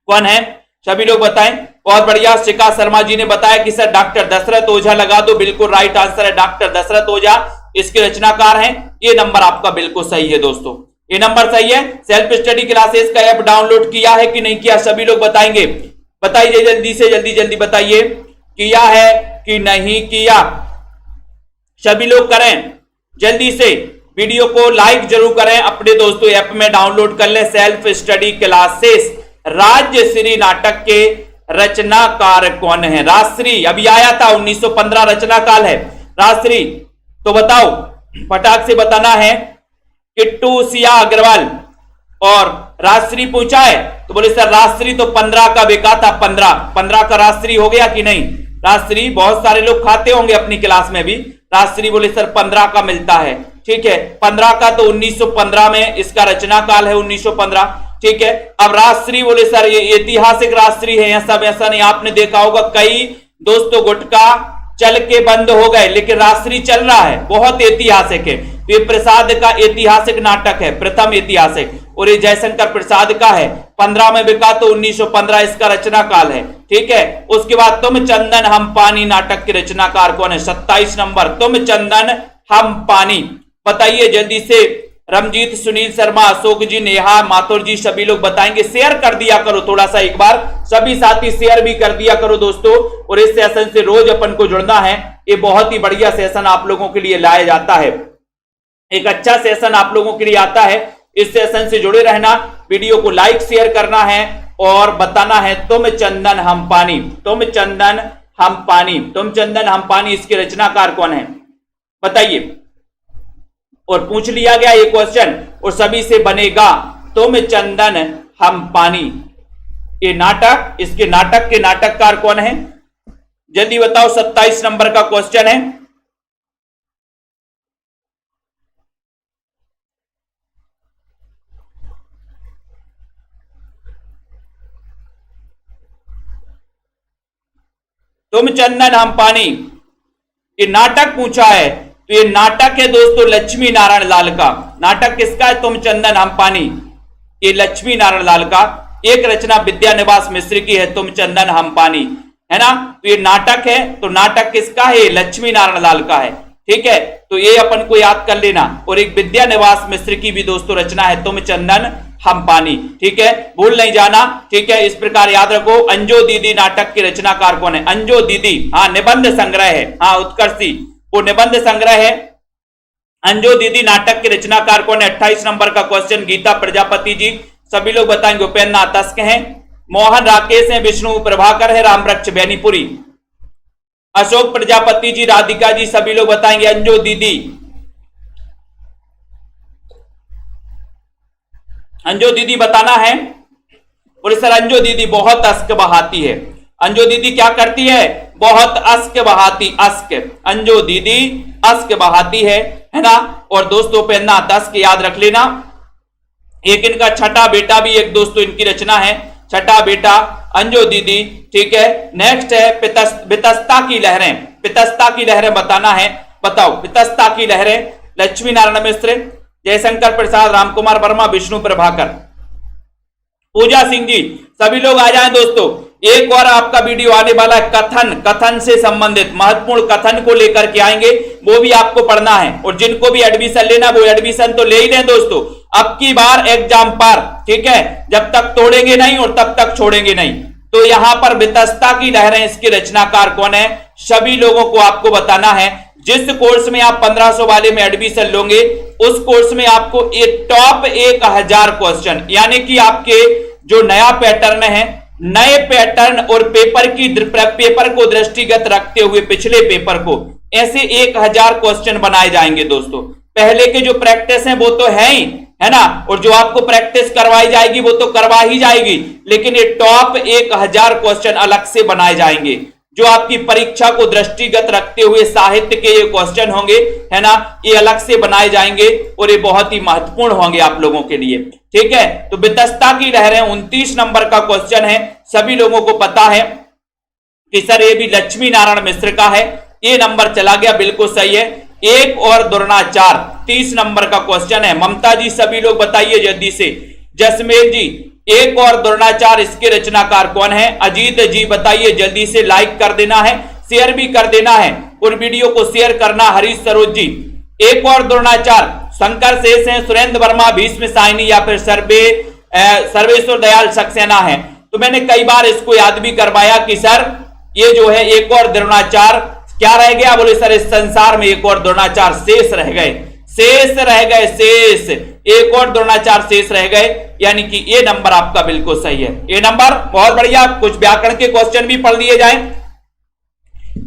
Speaker 1: कौन है? सभी लोग बताएं। बहुत बढ़िया, शिखा शर्मा जी ने बताया कि सर डॉक्टर दशरथ ओझा लगा दो, बिल्कुल राइट आंसर है डॉक्टर दशरथ ओझा, इसके रचनाकार हैं। ये नंबर आपका बिल्कुल सही है दोस्तों, ये नंबर सही है। सेल्फ स्टडी क्लासेस का ऐप डाउनलोड किया है कि नहीं किया, सभी लोग बताएंगे, बताइए जल्दी से, जल्दी बताइए, किया है कि नहीं किया, सभी लोग करें जल्दी से। वीडियो को लाइक जरूर करें, अपने दोस्तों ऐप में डाउनलोड कर लें सेल्फ स्टडी क्लासेस। राजश्री नाटक के रचनाकार कौन है? राजश्री अभी आया था, 1915 रचना काल है राजश्री, तो बताओ, फटाक से बताना है। किट्टू सिया अग्रवाल और राजश्री पूछा है, तो बोले सर राजश्री तो 15 का बेका था, 15 का राजश्री हो गया कि नहीं? राजश्री बहुत सारे लोग खाते होंगे अपनी क्लास में भी, राजश्री बोले सर 15 का मिलता है, ठीक है, 15 का तो 1915 में इसका रचना काल है, 1915, ठीक है। अब राजश्री बोले सर ये ऐतिहासिक राजश्री है, सब ऐसा नहीं, आपने देखा होगा कई दोस्तों गुटका चल के बंद हो गए, लेकिन राजश्री चल रहा है, बहुत ऐतिहासिक है। तो ये प्रसाद का ऐतिहासिक नाटक है, प्रथम ऐतिहासिक, और ये जयशंकर प्रसाद का है, 15 में बिका तो 1915 इसका रचना काल है, ठीक है। उसके बाद तुम चंदन हम पानी नाटक के रचनाकार कौन है? 27 नंबर, तुम चंदन हम पानी, बताइए जल्दी से। रमजीत, सुनील शर्मा, अशोक जी, नेहा माथुर जी, सभी लोग बताएंगे। शेयर कर दिया करो थोड़ा सा, एक बार सभी साथी शेयर भी कर दिया करो दोस्तों। और इस सेशन से रोज अपन को जुड़ना है, ये बहुत ही बढ़िया सेशन आप लोगों के लिए लाया जाता है, एक अच्छा सेशन आप लोगों के लिए आता है। इस सेशन से जुड़े रहना, वीडियो को लाइक शेयर करना है और बताना है तुम चंदन हम पानी, तुम चंदन हम पानी, तुम चंदन हम पानी, इसके रचनाकार कौन है बताइए। और पूछ लिया गया ये क्वेश्चन, और सभी से बनेगा तुम चंदन हम पानी, ये नाटक, इसके नाटक के नाटककार कौन है? जल्दी बताओ, 27 नंबर का क्वेश्चन है। तुम चंदन हम पानी, ये नाटक पूछा है, तो ये नाटक है दोस्तों लक्ष्मी नारायण लाल का। नाटक किसका है? तुम चंदन हम पानी, ये लक्ष्मी नारायण लाल का। एक रचना विद्यानिवास मिश्र की है, तुम चंदन हम पानी, है ना। तो ये नाटक है, तो नाटक किसका है? लक्ष्मी नारायण लाल का है, ठीक है। तो ये अपन को याद कर लेना। और एक विद्यानिवास मिश्र की भी दोस्तों रचना है, तुम चंदन हम पानी, ठीक है, भूल नहीं जाना, ठीक है। इस प्रकार याद रखो। अंजो दीदी नाटक के रचनाकार कौन है? अंजो दीदी, हाँ निबंध संग्रह है, हाँ उत्कर्षी, वो निबंध संग्रह है। अंजो दीदी नाटक के रचनाकार कौन है? 28 नंबर का क्वेश्चन। गीता प्रजापति जी, सभी लोग बताएंगे। उपेन्द्र तस्क हैं, मोहन राकेश हैं, विष्णु प्रभाकर है, रामवृक्ष बैनीपुरी, अशोक प्रजापति जी, राधिका जी, सभी लोग बताएंगे। अंजो दीदी, अंजो दीदी बताना है। और सर अंजो दीदी बहुत अश्क बहाती है, अंजो दीदी क्या करती है? बहुत अश्क बहाती, अश्क, अंजो दीदी अश्क बहाती है ना। और दोस्तों उपेन्द्र तस्क याद रख लेना। एक इनका छठा बेटा भी एक दोस्तों इनकी रचना है, छठा बेटा अंजो दीदी, ठीक है। नेक्स्ट है वितस्ता की लहरें, वितस्ता की लहरें बताना है, बताओ वितस्ता की लहरें, लक्ष्मी नारायण मिश्र, जयशंकर प्रसाद, रामकुमार वर्मा, विष्णु प्रभाकर, पूजा सिंह जी, सभी लोग आ जाएं दोस्तों। एक और आपका वीडियो आने वाला है, कथन से संबंधित महत्वपूर्ण कथन को लेकर के आएंगे, वो भी आपको पढ़ना है। और जिनको भी एडमिशन लेना वो एडमिशन तो ले ही लें दोस्तों, अब की बार एग्जाम पर, ठीक है, जब तक तोड़ेंगे नहीं और तब तक छोड़ेंगे नहीं। तो यहां पर वितस्ता की लहरें, इसके रचनाकार कौन है? सभी लोगों को आपको बताना है। जिस कोर्स में आप 1500 वाले में एडमिशन लोगे उस कोर्स में आपको टॉप 1000 क्वेश्चन, यानी कि आपके जो नया पैटर्न है, नए पैटर्न और पेपर को दृष्टिगत रखते हुए पिछले पेपर को ऐसे 1000 क्वेश्चन बनाए जाएंगे दोस्तों। पहले के जो प्रैक्टिस है वो तो है ही, है ना, और जो आपको प्रैक्टिस करवाई जाएगी वो तो करवा ही जाएगी, लेकिन ये टॉप 1000 क्वेश्चन अलग से बनाए जाएंगे जो आपकी परीक्षा को दृष्टिगत रखते हुए साहित्य के ये क्वेश्चन होंगे, है ना, ये अलग से बनाए जाएंगे और ये बहुत ही महत्वपूर्ण होंगे आप लोगों के लिए। ठीक है, तो वितस्ता की लहरें 29 नंबर का क्वेश्चन है। सभी लोगों को पता है कि सर ये भी लक्ष्मी नारायण मिश्र का है, ये नंबर चला गया, बिल्कुल सही है। 1 और दुगना 4 30 नंबर का क्वेश्चन है। ममता जी सभी लोग बताइए जल्दी से। जसमेर जी 1 और दुगना 4 इसके रचनाकार कौन है? अजीत जी बताइए जल्दी से, लाइक कर देना है, शेयर भी कर देना है और वीडियो को शेयर करना। हरीश सरोज जी 1 और दुगना 4 शंकर शेष है, सुरेंद्र वर्मा, भीष्म साइनी या फिर सर्वेश्वर दयाल सक्सेना है। तो मैंने कई बार इसको याद भी करवाया कि सर ये जो है 1 और दुगना 4 क्या रह गया? बोले सर इस संसार में 1 और दुगना 4 शेष रह गए, शेष रह गए, शेष 1 और दुगना 4 शेष रह गए, यानी कि ये नंबर आपका बिल्कुल सही है। ये नंबर बहुत बढ़िया। कुछ व्याकरण के क्वेश्चन भी पढ़ लिए जाए।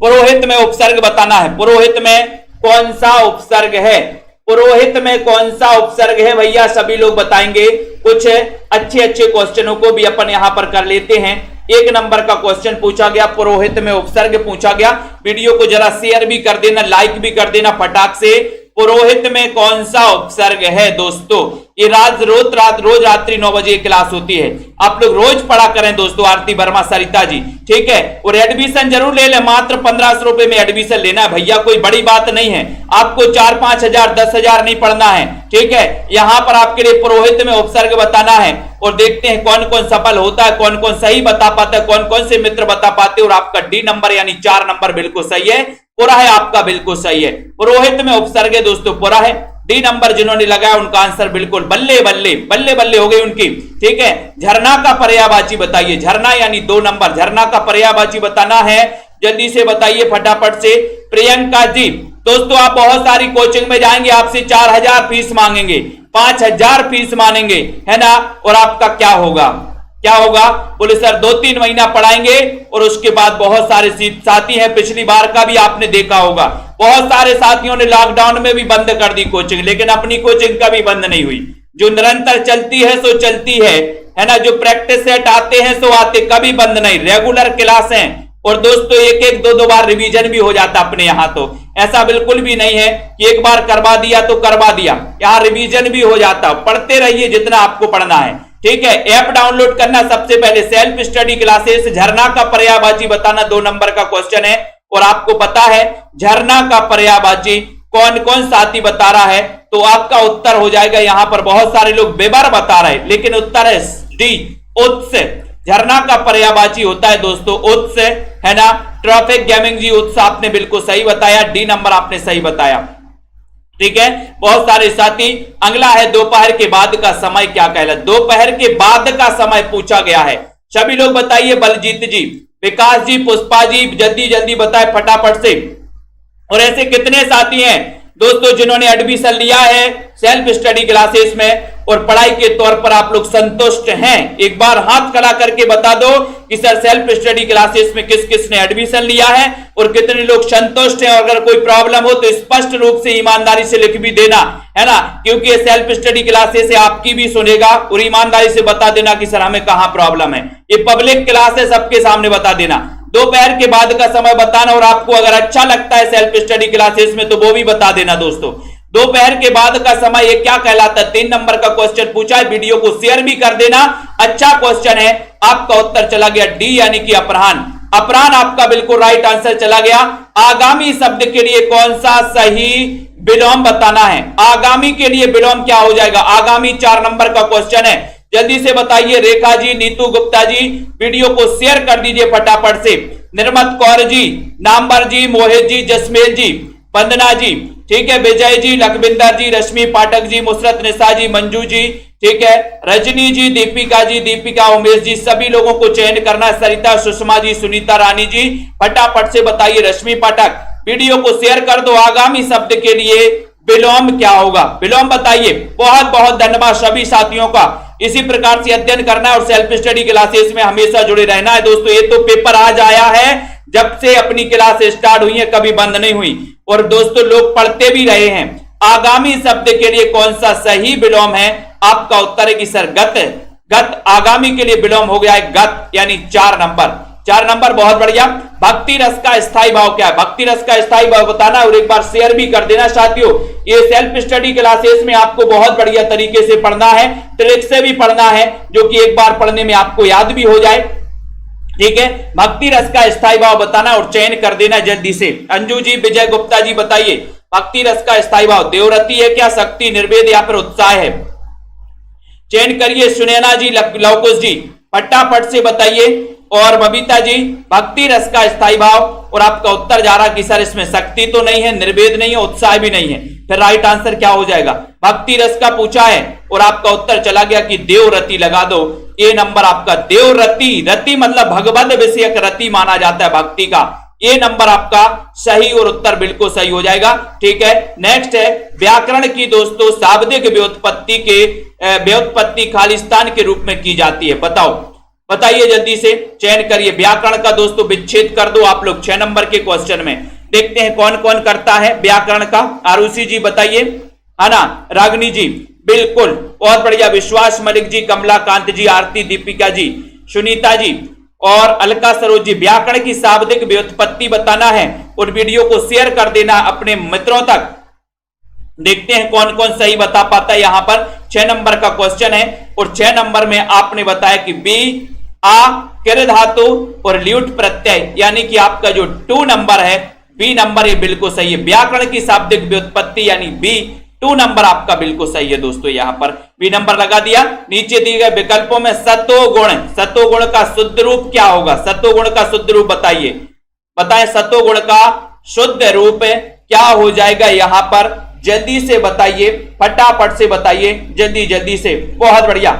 Speaker 1: पुरोहित में उपसर्ग बताना है। पुरोहित में कौन सा उपसर्ग है? पुरोहित में कौन सा उपसर्ग है भैया? सभी लोग बताएंगे। कुछ अच्छे अच्छे क्वेश्चनों को भी अपन यहां पर कर लेते हैं। 1 नंबर का क्वेश्चन पूछा गया, पुरोहित में उपसर्ग पूछा गया। वीडियो को जरा शेयर भी कर देना, लाइक भी कर देना फटाक से। पुरोहित में कौन सा उपसर्ग है दोस्तों? ये रोज रात्रि 9 बजे क्लास होती है, आप लोग रोज पढ़ा करें दोस्तों। आरती वर्मा, सरिता जी, ठीक है, और एडमिशन जरूर ले लें। मात्र 1500 रुपए में एडमिशन लेना है भैया, कोई बड़ी बात नहीं है। आपको 4-5 हजार 10,000 नहीं पढ़ना है, ठीक है। यहां पर आपके लिए पुरोहित में उपसर्ग बताना है और देखते हैं कौन कौन सफल होता है, कौन कौन सही बता पाता है, कौन कौन से मित्र बता पाते। और आपका डी नंबर यानी 4 नंबर बिल्कुल सही है, पूरा है आपका, बिल्कुल सही है। पुरोहित में उपसर्ग है दोस्तों, पूरा है। डी नंबर जिन्होंने लगाया उनका आंसर बिल्कुल बल्ले बल्ले बल्ले बल्ले हो गई उनकी, ठीक है। झरना का पर्यायवाची बताइए। झरना यानी 2 नंबर, झरना का पर्यायवाची बताना है, जल्दी से बताइए फटाफट से। प्रियंका जी दोस्तों आप बहुत सारी कोचिंग में जाएंगे, आपसे 4000 फीस मांगेंगे, 5000 फीस मांगेंगे, है ना, और आपका क्या होगा? क्या होगा? बोले सर 2-3 महीना पढ़ाएंगे और उसके बाद बहुत सारे साथी हैं, पिछली बार का भी आपने देखा होगा, बहुत सारे साथियों ने लॉकडाउन में भी बंद कर दी कोचिंग, लेकिन अपनी कोचिंग कभी बंद नहीं हुई। जो निरंतर चलती है सो चलती है ना। जो प्रैक्टिस सेट आते हैं सो आते, कभी बंद नहीं, रेगुलर क्लास है। और दोस्तों 1-1, 2-2 बार रिवीजन भी हो जाता अपने यहां, तो ऐसा बिल्कुल भी नहीं है कि एक बार करवा दिया तो करवा दिया, यहां रिवीजन भी हो जाता। पढ़ते रहिए जितना आपको पढ़ना है, ठीक है। ऐप डाउनलोड करना सबसे पहले, सेल्फ स्टडी क्लासेस। झरना का पर्यायवाची बताना 2 नंबर का क्वेश्चन है और आपको पता है झरना का पर्यायवाची कौन कौन साथी बता रहा है, तो आपका उत्तर हो जाएगा। यहां पर बहुत सारे लोग बेबार बता रहे हैं, लेकिन उत्तर है डी, उत्स। झरना का पर्यायवाची होता है दोस्तों उत्स, है ना। ट्रैफिक गेमिंग जी उत्स आपने बिल्कुल सही बताया, डी नंबर आपने सही बताया, ठीक है। बहुत सारे साथी। अगला है दोपहर के बाद का समय क्या कहलाता है? दोपहर के बाद का समय पूछा गया है। सभी लोग बताइए, बलजीत जी, विकास जी, पुष्पा जी, जल्दी जल्दी बताए फटाफट से। और ऐसे कितने साथी हैं दोस्तों जिन्होंने एडमिशन लिया है सेल्फ स्टडी क्लासेस में और पढ़ाई के तौर पर आप लोग संतुष्ट हैं? एक बार हाथ खड़ा करके बता दो कि सर सेल्फ स्टडी क्लासेस में किस किस ने एडमिशन लिया है और कितने लोग संतुष्ट हैं। अगर कोई प्रॉब्लम हो तो स्पष्ट रूप से ईमानदारी से लिख भी देना, है ना, क्योंकि ये सेल्फ स्टडी क्लासेस से आपकी भी सुनेगा और ईमानदारी से बता देना कि सर हमें कहां प्रॉब्लम है। ये पब्लिक क्लास है, सबके सामने बता देना। दोपहर के बाद का समय बताना और आपको अगर अच्छा लगता है सेल्फ स्टडी क्लासेस में तो वो भी बता देना दोस्तों। दोपहर के बाद का समय ये क्या कहलाता है? 3 नंबर का क्वेश्चन पूछा है, वीडियो को शेयर भी कर देना, अच्छा क्वेश्चन है। आपका उत्तर चला गया डी यानी कि अपराह्न। अपराह्न आपका बिल्कुल राइट आंसर चला गया। आगामी शब्द के लिए कौन सा सही विलोम बताना है? आगामी के लिए विलोम क्या हो जाएगा? आगामी 4 नंबर का क्वेश्चन है, जल्दी से बताइए। रेखा जी, नीतू गुप्ता जी, वीडियो को शेयर कर दीजिए फटाफट से। निर्मत कौर जी, नामवर जी, मोहित जी, जसमेल जी, वंदना जी, ठीक है, विजय जी, लखविंदर जी, रश्मि पाठक जी, मुसरत निशा जी, मंजू जी, ठीक है, रजनी जी, दीपिका जी, दीपिका, उमेश जी, सभी लोगों को चयन करना। सरिता, सुषमा जी, सुनीता रानी जी, फटाफट से बताइए। रश्मि पाठक, वीडियो को शेयर कर दो। आगामी शब्द के लिए विलोम क्या होगा, विलोम बताइए। बहुत बहुत धन्यवाद सभी साथियों का। इसी प्रकार से अध्ययन करना है और सेल्फ स्टडी क्लासेस में हमेशा जुड़े रहना है दोस्तों। ये तो पेपर आज आया है, जब से अपनी क्लास स्टार्ट हुई है कभी बंद नहीं हुई, और दोस्तों लोग पढ़ते भी रहे हैं। आगामी शब्द के लिए कौन सा सही विलोम है? आपका उत्तर है कि सर गत। गत आगामी के लिए विलोम हो गया है गत, यानी 4 नंबर। 4 नंबर, बहुत बढ़िया। भक्ति रस का स्थायी भाव क्या है? भक्ति रस का स्थायी भाव बताना और एक बार शेयर भी कर देना साथियों। ये सेल्फ स्टडी क्लासेस में आपको बहुत बढ़िया तरीके से पढ़ना है, ट्रिक से भी पढ़ना है, जो कि एक बार पढ़ने में आपको याद भी हो जाए। ठीक है, भक्ति रस का स्थायी भाव बताना और चयन कर देना जल्दी से। अंजू जी, विजय गुप्ता जी बताइए, भक्ति रस का स्थायी भाव देवरति है क्या, शक्ति, निर्वेद या फिर उत्साह है? चयन करिए। सुनैना जी, लवकुश जी फटाफट से बताइए। और बबीता जी, भक्ति रस का स्थायी भाव, और आपका उत्तर जा रहा कि सर इसमें शक्ति तो नहीं है, निर्वेद नहीं है, उत्साह भी नहीं है। फिर राइट आंसर क्या हो जाएगा? भक्ति रस का पूछा है और आपका उत्तर चला गया कि देवरति लगा दो। ए नंबर आपका देवरति। रति मतलब भगवद विषयक रति माना जाता है भक्ति का। ए नंबर आपका सही और उत्तर बिल्कुल सही हो जाएगा। ठीक है, नेक्स्ट है व्याकरण की दोस्तों शाब्दिक व्युत्पत्ति खालिस्तान के रूप में की जाती है। बताओ, बताइए जल्दी से, चयन करिए। व्याकरण का दोस्तों विच्छेद कर दो आप लोग 6 नंबर के क्वेश्चन में। देखते हैं कौन कौन करता है व्याकरण का। आरुषि जी बताइए, है ना, रागनी जी बिल्कुल, बहुत बढ़िया। विश्वास मलिक जी, कमलाकांत जी, आरती, दीपिका जी, सुनीता जी और अलका सरोज जी, व्याकरण की शाब्दिक व्युत्पत्ति बताना है और वीडियो को शेयर कर देना अपने मित्रों तक। देखते हैं कौन कौन सही बता पाता है। यहां पर 6 नंबर का क्वेश्चन है और 6 नंबर में आपने बताया कि बी आ किर धातु और ल्यूट प्रत्यय, यानी कि आपका जो 2 नंबर है, बी नंबर ये बिल्कुल सही है। व्याकरण की शाब्दिक व्युत्पत्ति यानी बी, 2 नंबर आपका बिल्कुल सही है दोस्तों। यहां पर बी नंबर लगा दिया। नीचे दिए गए विकल्पों में सतोगुण, सतोगुण का शुद्ध रूप क्या होगा? सतोगुण का शुद्ध रूप बताइए, बताएं। सतोगुण का शुद्ध रूप क्या हो जाएगा? यहां पर जल्दी से बताइए, फटाफट से बताइए, जल्दी जल्दी से। बहुत बढ़िया,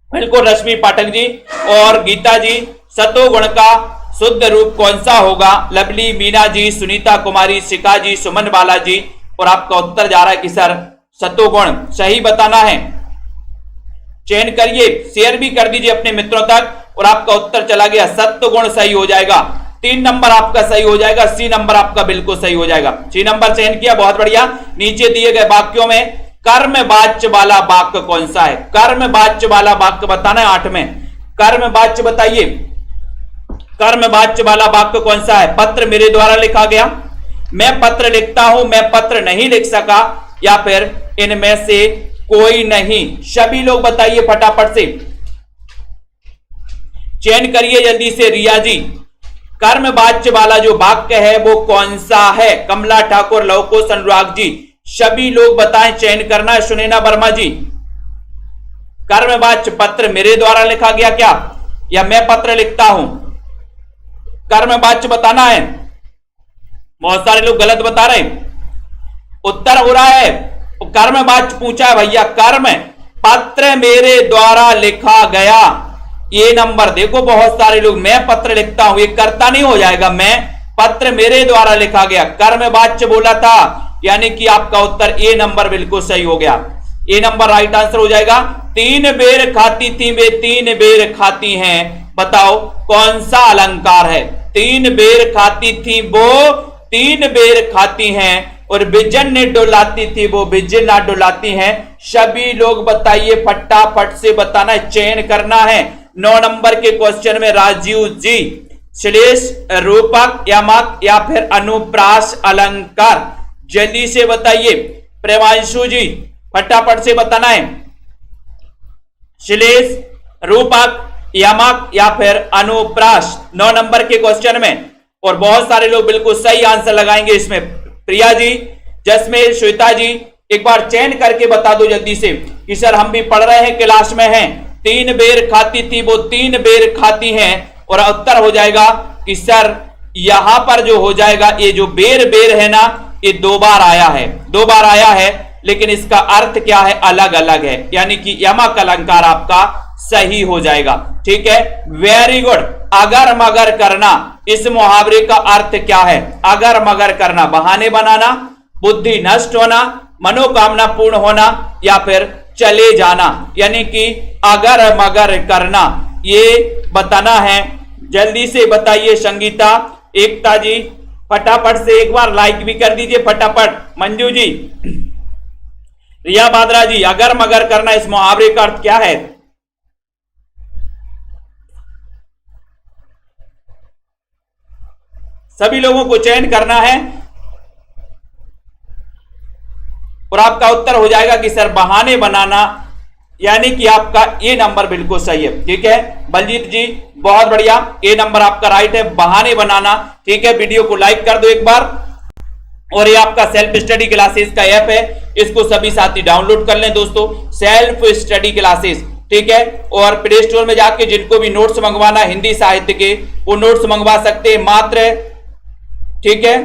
Speaker 1: बिल्कुल रश्मि पाठक जी और गीता जी, सतोगुण का शुद्ध रूप कौन सा होगा? लवली, मीना जी, सुनीता कुमारी, शिखा जी, सुमन बाला जी, और आपका उत्तर जा रहा है कि सर सतोगुण सही बताना है। चयन करिए, शेयर भी कर दीजिए अपने मित्रों तक, और आपका उत्तर चला गया सत्वगुण सही हो जाएगा। 3 नंबर आपका सही हो जाएगा। सी नंबर आपका बिल्कुल सही हो जाएगा। सी नंबर चयन किया, बहुत बढ़िया। नीचे दिए गए वाक्यों में कर्मवाच्य वाला वाक्य कौन सा है? कर्मवाच्य वाला वाक्य बताना है 8 में। कर्मवाच्य बताइए, कर्मवाच्य वाला वाक्य कौन सा है? पत्र मेरे द्वारा लिखा गया, मैं पत्र लिखता हूं, मैं पत्र नहीं लिख सका, या फिर इनमें से कोई नहीं। सभी लोग बताइए फटाफट से, चयन करिए जल्दी से। रिया जी, कर्मवाच्य वाला जो वाक्य है वो कौन सा है? कमला ठाकुर, लवकुश, अनुराग जी, सभी लोग बताएं, चयन करना है। सुनैना वर्मा जी, कर्मवाच्य पत्र मेरे द्वारा लिखा गया क्या, या मैं पत्र लिखता हूं? कर्मवाच्य बताना है। बहुत सारे लोग गलत बता रहे हैं। उत्तर हो रहा है, कर्मवाच्य पूछा है भैया, कर्म पत्र मेरे द्वारा लिखा गया। ये नंबर देखो, बहुत सारे लोग मैं पत्र लिखता हूं, ये कर्ता नहीं हो जाएगा। मैं पत्र मेरे द्वारा लिखा गया, कर्मवाच्य बोला था, यानी कि आपका उत्तर ए नंबर बिल्कुल सही हो गया। ए नंबर राइट आंसर हो जाएगा। 3 बेर खाती थी वे 3 बेर खाती हैं, बताओ कौन सा अलंकार है? 3 बेर खाती थी वो 3 बेर खाती हैं, और बिजन ने डुलाती थी वो बिजन ना डुलाती हैं। सभी लोग बताइए, फटाफट से बताना है, चयन करना है। 9 नंबर के क्वेश्चन में राजीव जी, श्लेष, रूपक, यमक या फिर अनुप्रास अलंकार, जल्दी से बताइए। प्रेमांशु जी फटाफट से बताना है, श्लेष, रूपक, यमक या फिर अनुप्रास 9 नंबर के क्वेश्चन में। और बहुत सारे लोग बिल्कुल सही आंसर लगाएंगे इसमें। प्रिया जी, जसमेर, श्वेता जी, एक बार चयन करके बता दो जल्दी से कि सर हम भी पढ़ रहे हैं, क्लास में हैं। 3 बेर खाती थी वो 3 बेर खाती हैं, और उत्तर हो जाएगा कि सर यहां पर जो हो जाएगा, ये जो बेर बेर है ना, ये 2 बार आया है, 2 बार आया है, लेकिन इसका अर्थ क्या है? अलग अलग है, यानी कि यमक अलंकार आपका सही हो जाएगा। ठीक है, वेरी गुड। अगर मगर करना, इस मुहावरे का अर्थ क्या है? अगर मगर करना, बहाने बनाना, बुद्धि नष्ट होना, मनोकामना पूर्ण होना, या फिर चले जाना। यानी कि अगर मगर करना, ये बताना है। जल्दी से बताइए संगीता, एकता जी, फटाफट से एक बार लाइक भी कर दीजिए फटाफट। मंजू जी, रिया बादरा जी, अगर मगर करना इस मुहावरे का अर्थ क्या है? सभी लोगों को चयन करना है और आपका उत्तर हो जाएगा कि सर बहाने बनाना, यानी कि आपका ए नंबर बिल्कुल सही है। ठीक है बलजीत जी, बहुत बढ़िया, ए नंबर आपका राइट है, बहाने बनाना। ठीक है, वीडियो को लाइक कर दो एक बार। और ये आपका सेल्फ स्टडी क्लासेस का ऐप है, इसको सभी साथी डाउनलोड कर लें दोस्तों, सेल्फ स्टडी क्लासेस। ठीक है, और प्ले स्टोर में जाके जिनको भी नोट्स मंगवाना हिंदी साहित्य के, वो नोट्स मंगवा सकते हैं मात्र, ठीक है,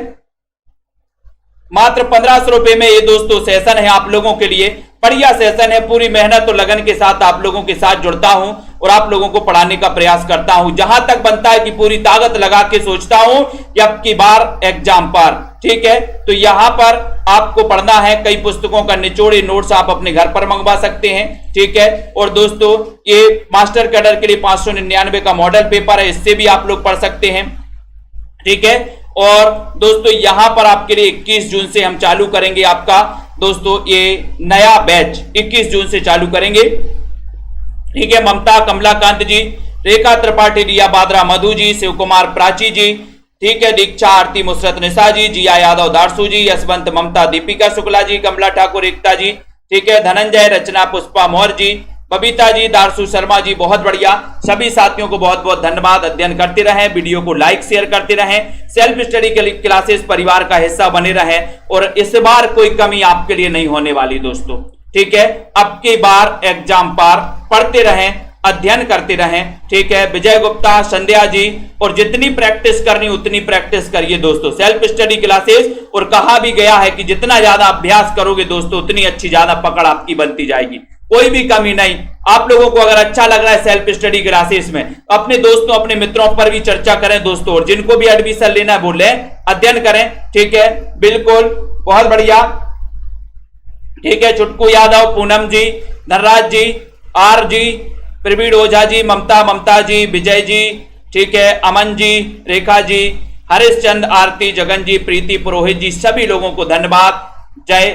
Speaker 1: मात्र 1500 रुपए में ये दोस्तों सेशन है आप लोगों के लिए। बढ़िया सेशन है, पूरी मेहनत और लगन के साथ आप लोगों के साथ जुड़ता हूं और आप लोगों को पढ़ाने का प्रयास करता हूं। जहां तक बनता है कि पूरी ताकत लगा के सोचता हूं कि अब की बार एग्जाम पर, ठीक है, तो यहां पर आपको पढ़ना है। कई पुस्तकों का निचोड़े नोट्स आप अपने घर पर मंगवा सकते हैं। ठीक है, और दोस्तों ये मास्टर कैडर के लिए 599 का मॉडल पेपर है, इससे भी आप लोग पढ़ सकते हैं। ठीक है, और दोस्तों यहां पर आपके लिए 21 जून से हम चालू करेंगे आपका दोस्तों ये नया बैच, 21 जून से चालू करेंगे। ठीक है, ममता, कमलाकांत जी, रेखा त्रिपाठी, रिया बादरा, मधु जी, शिव कुमार प्राची जी, ठीक है, दीक्षा आरती, मुसरत निशा जी, जिया यादव, दारसू जी, यशवंत, ममता, दीपिका शुक्ला जी, कमला ठाकुर, एकता जी, ठीक है, धनंजय, रचना, पुष्पा मौर्य जी, बबीता जी, दारसू शर्मा जी, बहुत बढ़िया। सभी साथियों को बहुत बहुत धन्यवाद। अध्ययन करते रहें, वीडियो को लाइक शेयर करते रहें, सेल्फ स्टडी क्लासेस परिवार का हिस्सा बने रहें, और इस बार कोई कमी आपके लिए नहीं होने वाली दोस्तों। ठीक है, अब की बार एग्जाम पार पढ़ते रहें, अध्ययन करते रहें। ठीक है, विजय गुप्ता, संध्या जी, और जितनी प्रैक्टिस करनी उतनी प्रैक्टिस करिए दोस्तों, सेल्फ स्टडी क्लासेस। और कहा भी गया है कि जितना ज्यादा अभ्यास करोगे दोस्तों उतनी अच्छी ज्यादा पकड़ आपकी बनती जाएगी, कोई भी कमी नहीं। आप लोगों को अगर अच्छा लग रहा है सेल्फ स्टडी क्लासेस में, अपने दोस्तों अपने मित्रों पर भी चर्चा करें दोस्तों, और जिनको भी एडमिशन लेना है बोले अध्ययन करें। ठीक है, बिल्कुल, बहुत बढ़िया। ठीक है, चुटकू यादव, पूनम जी, धनराज जी, आर जी, प्रवीण ओझा जी, ममता जी, विजय जी, ठीक है, अमन जी, रेखा जी, हरीश चंद, आरती, जगन जी, प्रीति पुरोहित जी, सभी लोगों को धन्यवाद। जय